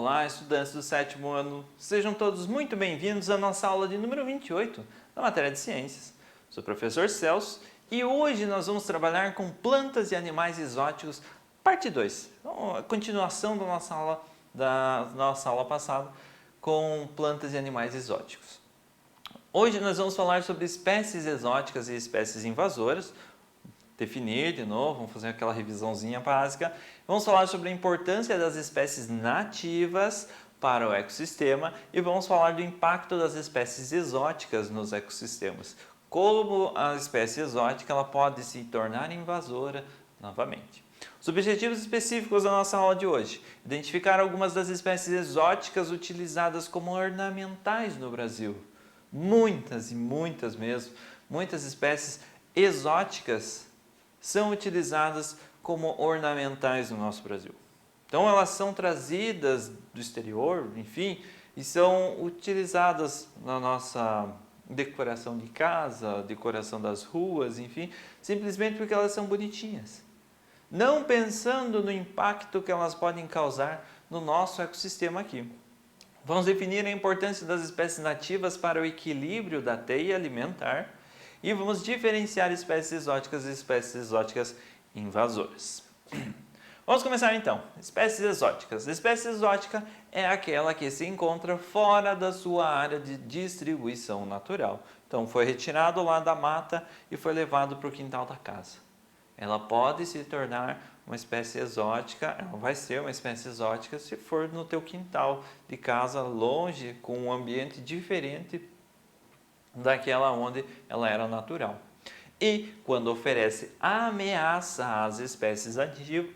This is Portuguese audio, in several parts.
Olá, estudantes do sétimo ano, sejam todos muito bem-vindos à nossa aula de número 28 da matéria de ciências. Sou o professor Celso e hoje nós vamos trabalhar com plantas e animais exóticos, parte 2, então, a continuação da nossa aula passada com plantas e animais exóticos. Hoje nós vamos falar sobre espécies exóticas e espécies invasoras, definir de novo, vamos fazer aquela revisãozinha básica. Vamos falar sobre a importância das espécies nativas para o ecossistema e vamos falar do impacto das espécies exóticas nos ecossistemas. Como a espécie exótica ela pode se tornar invasora novamente. Os objetivos específicos da nossa aula de hoje: identificar algumas das espécies exóticas utilizadas como ornamentais no Brasil. Muitas e muitas mesmo, muitas espécies exóticas são utilizadas como ornamentais no nosso Brasil. Então elas são trazidas do exterior, enfim, e são utilizadas na nossa decoração de casa, decoração das ruas, enfim, simplesmente porque elas são bonitinhas. Não pensando no impacto que elas podem causar no nosso ecossistema aqui. Vamos definir a importância das espécies nativas para o equilíbrio da teia alimentar e vamos diferenciar espécies exóticas e espécies exóticas invasoras. Vamos começar então. Espécies exóticas. A espécie exótica é aquela que se encontra fora da sua área de distribuição natural. Então foi retirado lá da mata e foi levado para o quintal da casa. Ela pode se tornar uma espécie exótica, ela vai ser uma espécie exótica se for no teu quintal de casa, longe, com um ambiente diferente daquela onde ela era natural. E quando oferece ameaça às espécies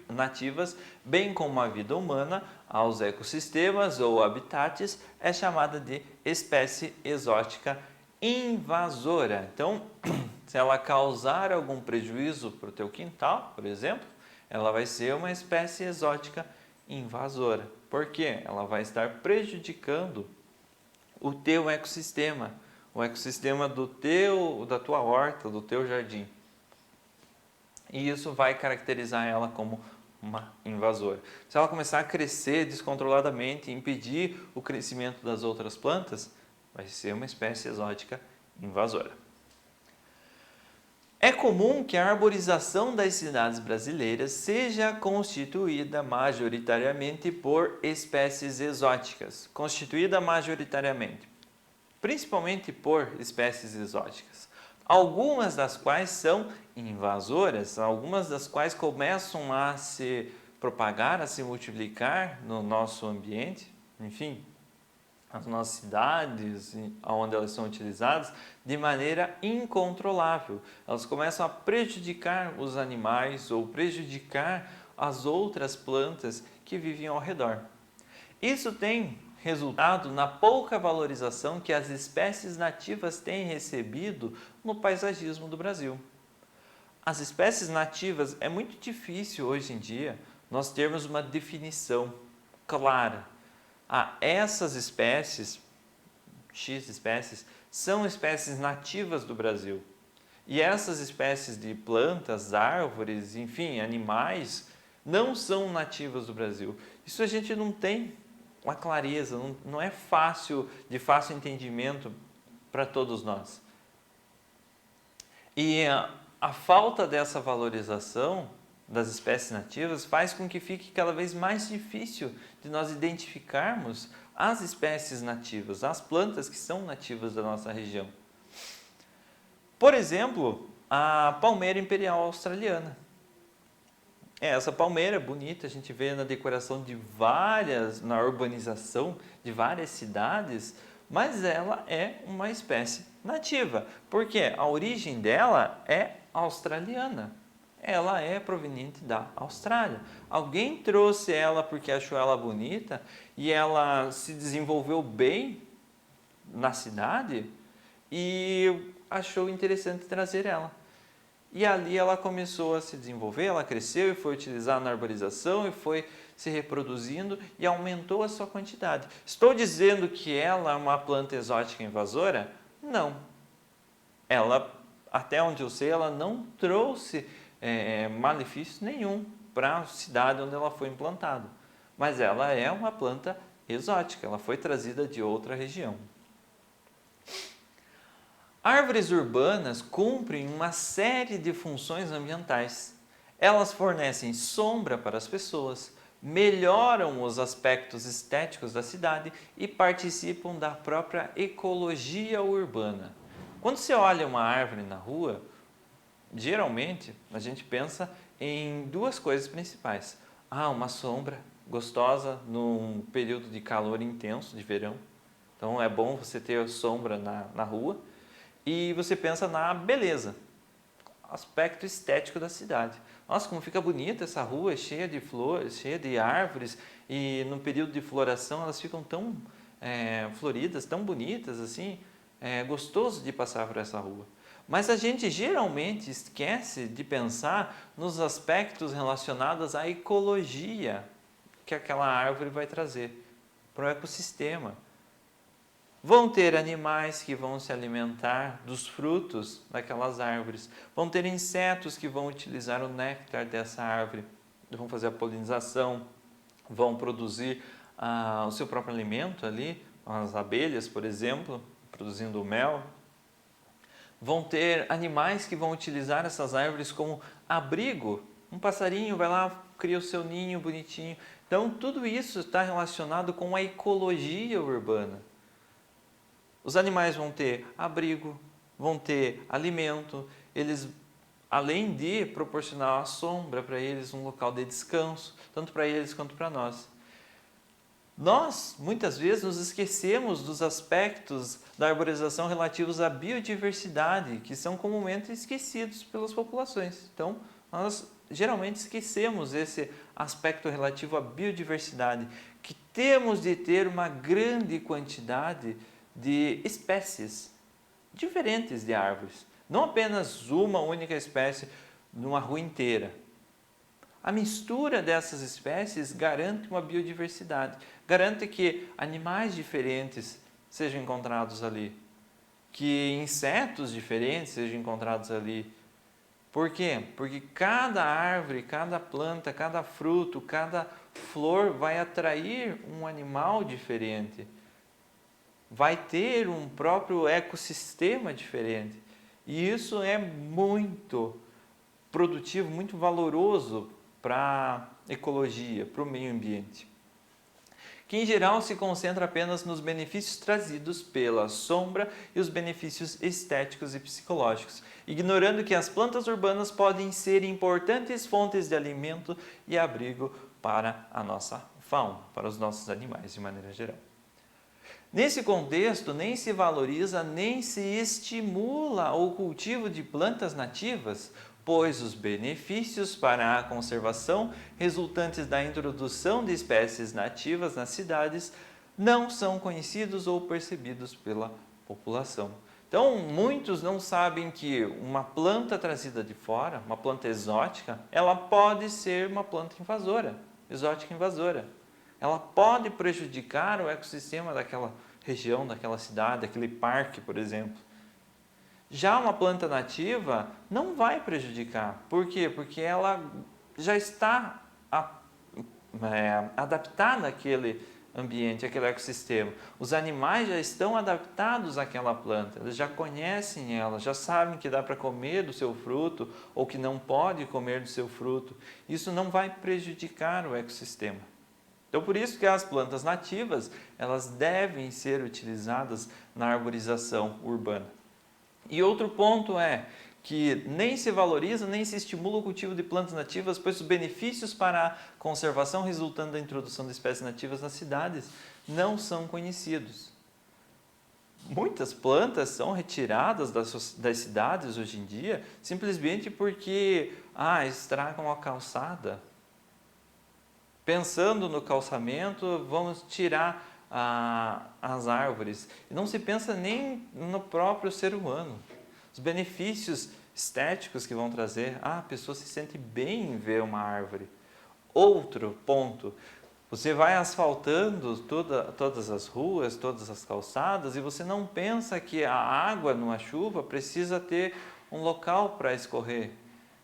nativas, bem como à vida humana, aos ecossistemas ou habitats, é chamada de espécie exótica invasora. Então, se ela causar algum prejuízo para o teu quintal, por exemplo, ela vai ser uma espécie exótica invasora. Por quê? Ela vai estar prejudicando o teu ecossistema, o ecossistema da tua horta, do teu jardim. E isso vai caracterizar ela como uma invasora. Se ela começar a crescer descontroladamente e impedir o crescimento das outras plantas, vai ser uma espécie exótica invasora. É comum que a arborização das cidades brasileiras seja constituída majoritariamente por espécies exóticas. Constituída majoritariamente, principalmente por espécies exóticas. Algumas das quais são invasoras, algumas das quais começam a se propagar, a se multiplicar no nosso ambiente, enfim, as nossas cidades, onde elas são utilizadas, de maneira incontrolável. Elas começam a prejudicar os animais ou prejudicar as outras plantas que vivem ao redor. Isso tem resultado na pouca valorização que as espécies nativas têm recebido no paisagismo do Brasil. As espécies nativas, é muito difícil hoje em dia nós termos uma definição clara. Essas espécies, X espécies, são espécies nativas do Brasil. E essas espécies de plantas, árvores, enfim, animais, não são nativas do Brasil. Isso a gente não tem uma clareza, não é de fácil entendimento para todos nós. E a falta dessa valorização das espécies nativas faz com que fique cada vez mais difícil de nós identificarmos as espécies nativas, as plantas que são nativas da nossa região. Por exemplo, a palmeira imperial australiana. Essa palmeira bonita, a gente vê na decoração na urbanização de várias cidades, mas ela é uma espécie nativa, porque a origem dela é australiana. Ela é proveniente da Austrália. Alguém trouxe ela porque achou ela bonita e ela se desenvolveu bem na cidade e achou interessante trazer ela. E ali ela começou a se desenvolver, ela cresceu e foi utilizada na arborização e foi se reproduzindo e aumentou a sua quantidade. Estou dizendo que ela é uma planta exótica invasora? Não. Ela, até onde eu sei, ela não trouxe malefício nenhum para a cidade onde ela foi implantada. Mas ela é uma planta exótica, ela foi trazida de outra região. Árvores urbanas cumprem uma série de funções ambientais. Elas fornecem sombra para as pessoas, melhoram os aspectos estéticos da cidade e participam da própria ecologia urbana. Quando você olha uma árvore na rua, geralmente a gente pensa em duas coisas principais. Uma sombra gostosa num período de calor intenso, de verão. Então é bom você ter sombra na rua. E você pensa na beleza, aspecto estético da cidade. Nossa, como fica bonita essa rua, cheia de flores, cheia de árvores, e no período de floração elas ficam tão floridas, tão bonitas assim, é gostoso de passar por essa rua. Mas a gente geralmente esquece de pensar nos aspectos relacionados à ecologia que aquela árvore vai trazer para o ecossistema. Vão ter animais que vão se alimentar dos frutos daquelas árvores. Vão ter insetos que vão utilizar o néctar dessa árvore, vão fazer a polinização, vão produzir o seu próprio alimento ali, as abelhas, por exemplo, produzindo o mel. Vão ter animais que vão utilizar essas árvores como abrigo. Um passarinho vai lá, cria o seu ninho bonitinho. Então, tudo isso está relacionado com a ecologia urbana. Os animais vão ter abrigo, vão ter alimento, eles, além de proporcionar a sombra para eles, um local de descanso, tanto para eles quanto para nós. Nós, muitas vezes, nos esquecemos dos aspectos da arborização relativos à biodiversidade, que são comumente esquecidos pelas populações. Então, nós geralmente esquecemos esse aspecto relativo à biodiversidade, que temos de ter uma grande quantidade de espécies diferentes de árvores, não apenas uma única espécie numa rua inteira. A mistura dessas espécies garante uma biodiversidade, garante que animais diferentes sejam encontrados ali, que insetos diferentes sejam encontrados ali. Por quê? Porque cada árvore, cada planta, cada fruto, cada flor vai atrair um animal diferente. Vai ter um próprio ecossistema diferente. E isso é muito produtivo, muito valoroso para a ecologia, para o meio ambiente. Que em geral se concentra apenas nos benefícios trazidos pela sombra e os benefícios estéticos e psicológicos, ignorando que as plantas urbanas podem ser importantes fontes de alimento e abrigo para a nossa fauna, para os nossos animais de maneira geral. Nesse contexto, nem se valoriza nem se estimula o cultivo de plantas nativas, pois os benefícios para a conservação resultantes da introdução de espécies nativas nas cidades não são conhecidos ou percebidos pela população. Então, muitos não sabem que uma planta trazida de fora, uma planta exótica, ela pode ser uma planta invasora, exótica invasora. Ela pode prejudicar o ecossistema daquela região, daquela cidade, daquele parque, por exemplo. Já uma planta nativa não vai prejudicar. Por quê? Porque ela já está adaptada àquele ambiente, àquele ecossistema. Os animais já estão adaptados àquela planta, eles já conhecem ela, já sabem que dá para comer do seu fruto ou que não pode comer do seu fruto. Isso não vai prejudicar o ecossistema. Então, por isso que as plantas nativas, elas devem ser utilizadas na arborização urbana. E outro ponto é que nem se valoriza, nem se estimula o cultivo de plantas nativas, pois os benefícios para a conservação resultando da introdução de espécies nativas nas cidades não são conhecidos. Muitas plantas são retiradas das cidades hoje em dia simplesmente porque estragam a calçada. Pensando no calçamento, vamos tirar as árvores. E não se pensa nem no próprio ser humano. Os benefícios estéticos que vão trazer. A pessoa se sente bem em ver uma árvore. Outro ponto. Você vai asfaltando todas as ruas, todas as calçadas e você não pensa que a água numa chuva precisa ter um local para escorrer.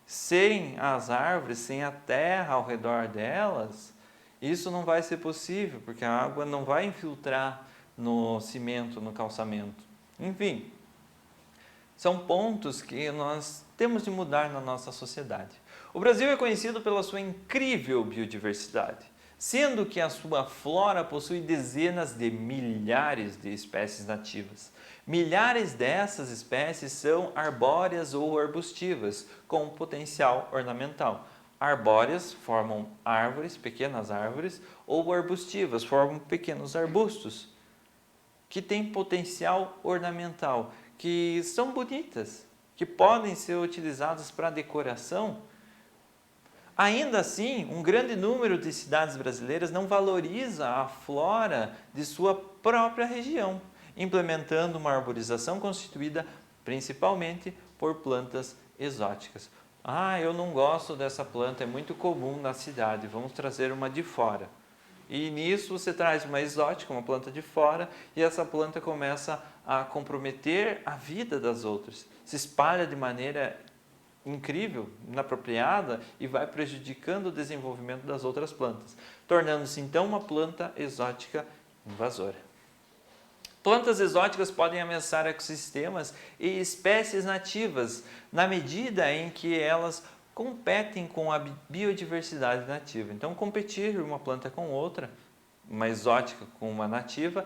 Sem as árvores, sem a terra ao redor delas, Isso não vai ser possível, porque a água não vai infiltrar no cimento, no calçamento. Enfim, são pontos que nós temos de mudar na nossa sociedade. O Brasil é conhecido pela sua incrível biodiversidade, sendo que a sua flora possui dezenas de milhares de espécies nativas. Milhares dessas espécies são arbóreas ou arbustivas, com potencial ornamental. Arbóreas formam árvores, pequenas árvores, ou arbustivas formam pequenos arbustos, que têm potencial ornamental, que são bonitas, que podem ser utilizadas para decoração. Ainda assim, um grande número de cidades brasileiras não valoriza a flora de sua própria região, implementando uma arborização constituída principalmente por plantas exóticas. Ah, eu não gosto dessa planta, é muito comum na cidade, vamos trazer uma de fora. E nisso você traz uma exótica, uma planta de fora, e essa planta começa a comprometer a vida das outras. Se espalha de maneira incrível, inapropriada, e vai prejudicando o desenvolvimento das outras plantas, tornando-se então uma planta exótica invasora. Plantas exóticas podem ameaçar ecossistemas e espécies nativas, na medida em que elas competem com a biodiversidade nativa. Então, competir uma planta com outra, uma exótica com uma nativa,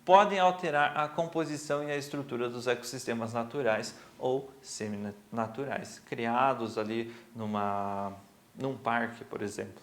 podem alterar a composição e a estrutura dos ecossistemas naturais ou semi-naturais, criados ali num parque, por exemplo.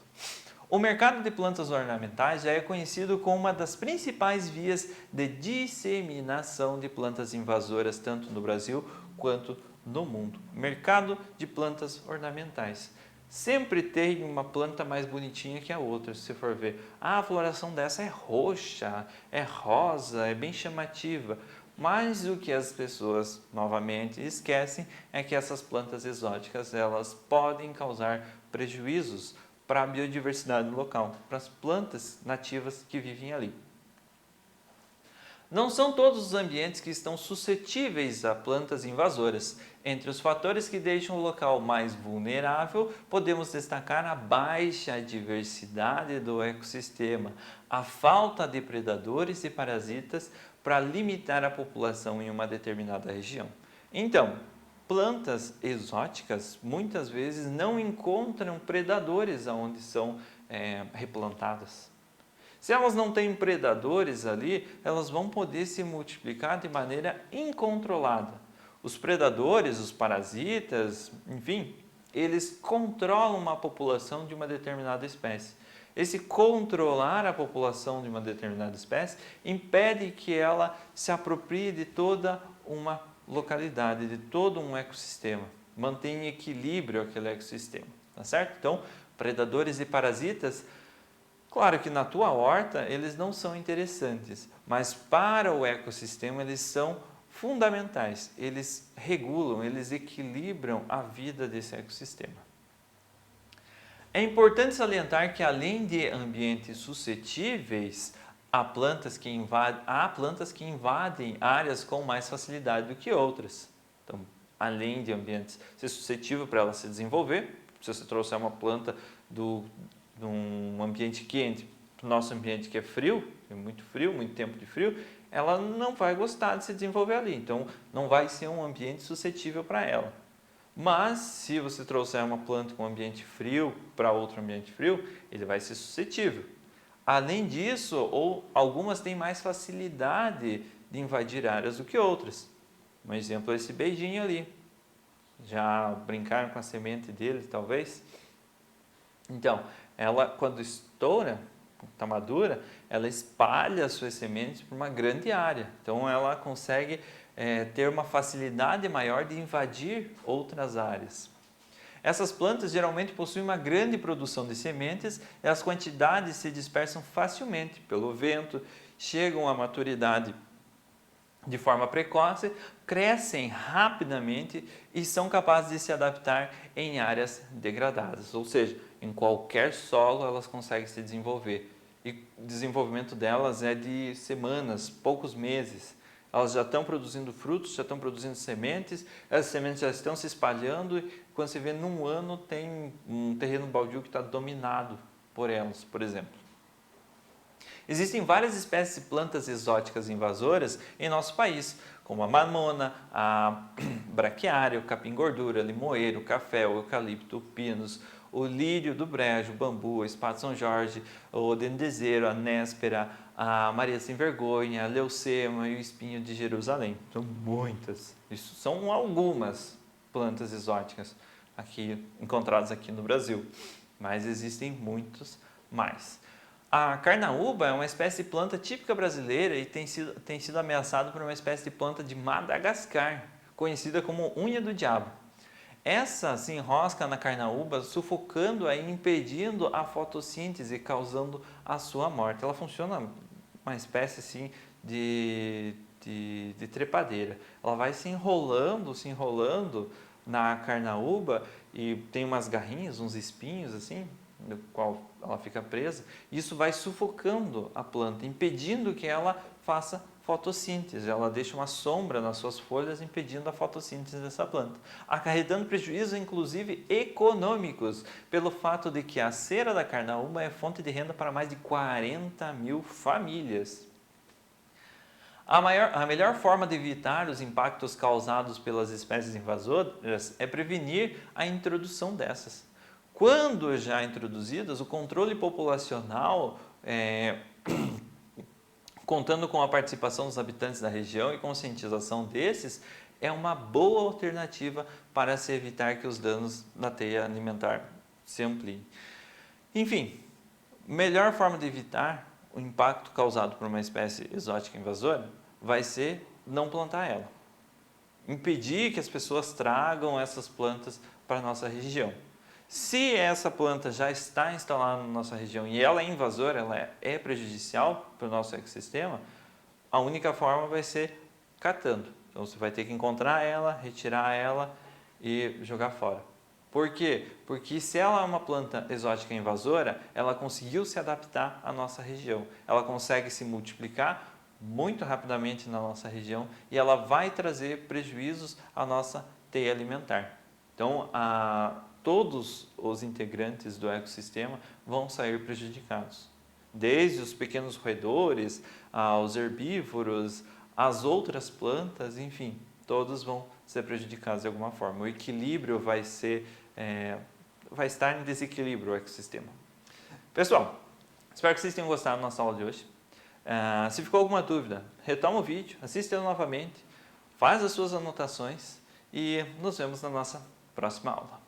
O mercado de plantas ornamentais já é conhecido como uma das principais vias de disseminação de plantas invasoras, tanto no Brasil quanto no mundo. Mercado de plantas ornamentais. Sempre tem uma planta mais bonitinha que a outra, se você for ver. Ah, a floração dessa é roxa, é rosa, é bem chamativa. Mas o que as pessoas, novamente, esquecem é que essas plantas exóticas, elas podem causar prejuízos para a biodiversidade local, para as plantas nativas que vivem ali. Não são todos os ambientes que estão suscetíveis a plantas invasoras. Entre os fatores que deixam o local mais vulnerável, podemos destacar a baixa diversidade do ecossistema, a falta de predadores e parasitas para limitar a população em uma determinada região. Então, plantas exóticas muitas vezes não encontram predadores onde são replantadas. Se elas não têm predadores ali, elas vão poder se multiplicar de maneira incontrolada. Os predadores, os parasitas, enfim, eles controlam uma população de uma determinada espécie. Esse controlar a população de uma determinada espécie impede que ela se aproprie de toda uma localidade, de todo um ecossistema. Mantém em equilíbrio aquele ecossistema, tá certo? Então, predadores e parasitas, claro que na tua horta eles não são interessantes, mas para o ecossistema eles são fundamentais. Eles regulam, eles equilibram a vida desse ecossistema. É importante salientar que além de ambientes suscetíveis, há plantas que invadem áreas com mais facilidade do que outras. Então, além de ambientes ser suscetível para ela se desenvolver, se você trouxer uma planta de um ambiente quente para o nosso ambiente que é frio, muito tempo de frio, ela não vai gostar de se desenvolver ali. Então, não vai ser um ambiente suscetível para ela. Mas, se você trouxer uma planta com ambiente frio para outro ambiente frio, ele vai ser suscetível. Além disso, algumas têm mais facilidade de invadir áreas do que outras. Um exemplo é esse beijinho ali. Já brincaram com a semente dele, talvez? Então, ela quando estoura, está madura, ela espalha as suas sementes por uma grande área. Então, ela consegue ter uma facilidade maior de invadir outras áreas. Essas plantas geralmente possuem uma grande produção de sementes e as quantidades se dispersam facilmente pelo vento, chegam à maturidade de forma precoce, crescem rapidamente e são capazes de se adaptar em áreas degradadas, ou seja, em qualquer solo elas conseguem se desenvolver. E o desenvolvimento delas é de semanas, poucos meses. Elas já estão produzindo frutos, já estão produzindo sementes, as sementes já estão se espalhando e quando você vê num ano tem um terreno baldio que está dominado por elas, por exemplo. Existem várias espécies de plantas exóticas invasoras em nosso país, como a mamona, a braquiária, o capim-gordura, limoeiro, café, o eucalipto, o pinus, o lírio do brejo, o bambu, a espada São Jorge, o dendezeiro, a néspera, a Maria Sem Vergonha, a leucema e o espinho de Jerusalém. São muitas. Isso são algumas plantas exóticas encontradas aqui no Brasil, mas existem muitos mais. A carnaúba é uma espécie de planta típica brasileira e tem sido ameaçada por uma espécie de planta de Madagascar, conhecida como unha do diabo. Essa se enrosca na carnaúba, sufocando e impedindo a fotossíntese, causando a sua morte. Ela funciona uma espécie assim, de trepadeira. Ela vai se enrolando na carnaúba e tem umas garrinhas, uns espinhos assim, no qual ela fica presa. Isso vai sufocando a planta, impedindo que ela faça fotossíntese. Ela deixa uma sombra nas suas folhas, impedindo a fotossíntese dessa planta, acarretando prejuízos, inclusive econômicos, pelo fato de que a cera da carnaúba é fonte de renda para mais de 40 mil famílias. A melhor forma de evitar os impactos causados pelas espécies invasoras é prevenir a introdução dessas. Quando já introduzidas, o controle populacional, contando com a participação dos habitantes da região e conscientização desses, é uma boa alternativa para se evitar que os danos na teia alimentar se ampliem. Enfim, melhor forma de evitar o impacto causado por uma espécie exótica invasora vai ser não plantar ela. Impedir que as pessoas tragam essas plantas para a nossa região. Se essa planta já está instalada na nossa região e ela é invasora, ela é prejudicial para o nosso ecossistema, a única forma vai ser catando. Então você vai ter que encontrar ela, retirar ela e jogar fora. Por quê? Porque se ela é uma planta exótica invasora, ela conseguiu se adaptar à nossa região. Ela consegue se multiplicar muito rapidamente na nossa região e ela vai trazer prejuízos à nossa teia alimentar. Então, todos os integrantes do ecossistema vão sair prejudicados. Desde os pequenos roedores, aos herbívoros, as outras plantas, enfim, todos vão ser prejudicados de alguma forma. O equilíbrio vai estar em desequilíbrio o ecossistema. Pessoal, espero que vocês tenham gostado da nossa aula de hoje. Se ficou alguma dúvida, retoma o vídeo, assista ele novamente, faz as suas anotações e nos vemos na nossa próxima aula.